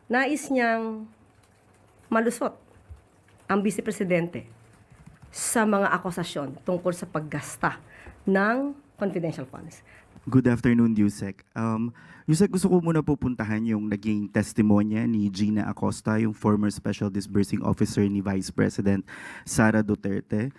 nais niyang malusot ang Vice Presidente sa mga akusasyon tungkol sa paggasta ng confidential funds. Good afternoon, Yusek. Yusek, gusto ko muna pupuntahan yung naging testimonya ni Gina Acosta, yung former Special Disbursing Officer ni Vice President Sara Duterte.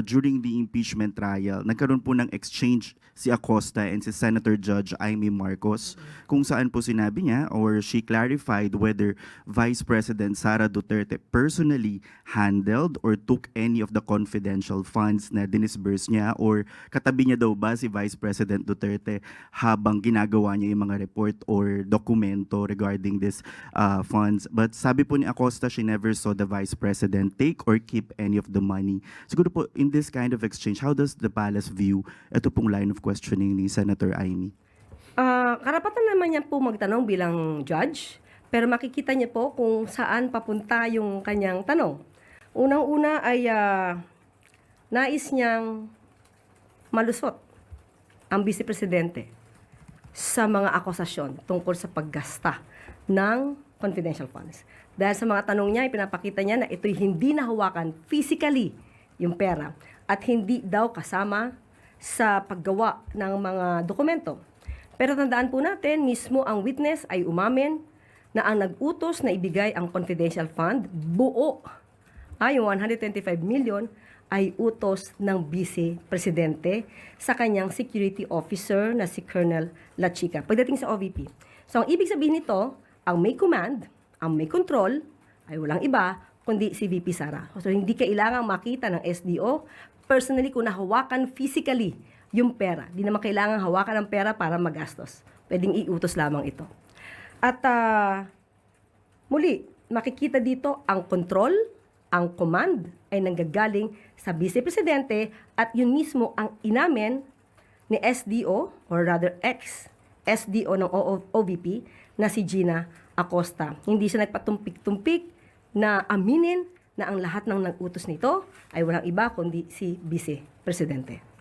During the impeachment trial, nagkaroon po ng exchange si Acosta and si Senator Judge Amy Marcos kung saan po sinabi niya or she clarified whether Vice President Sara Duterte personally handled or took any of the confidential funds na dinisburse niya or katabi niya daw ba si Vice President Duterte habang ginagawa niya yung mga report or dokumento regarding this funds. But sabi po ni Acosta, she never saw the Vice President take or keep any of the money. Siguro po, in this kind of exchange, how does the palace view ito pong line of questioning ni Senator Amy? Karapatan naman niya po magtanong bilang judge, pero makikita niya po kung saan papunta yung kanyang tanong. Unang-una ay nais niyang malusot ang Vice Presidente sa mga akusasyon tungkol sa paggasta ng confidential funds. Dahil sa mga tanong niya, ipinapakita niya na ito'y hindi nahawakan physically yung pera at hindi daw kasama sa paggawa ng mga dokumento. Pero tandaan po natin, mismo ang witness ay umamin na ang nag-utos na ibigay ang confidential fund, buo, yung 125 million, ay utos ng Vice Presidente sa kanyang security officer na si Colonel Lachica pagdating sa OVP. So, ang ibig sabihin nito, ang may command, ang may control, ay walang iba, kundi si VP Sara. So, hindi kailangang makita ng SDO, personally, kung nahawakan physically yung pera. Di naman kailangan hawakan ng pera para magastos. Pwedeng iutos lamang ito. At muli, makikita dito ang control, ang command ay nanggagaling sa Vice Presidente at yun mismo ang inamin ni SDO or rather ex-SDO ng OVP na si Gina Acosta. Hindi siya nagpatumpik-tumpik na aminin na ang lahat ng nag-utos nito ay walang iba kundi si Vice Presidente.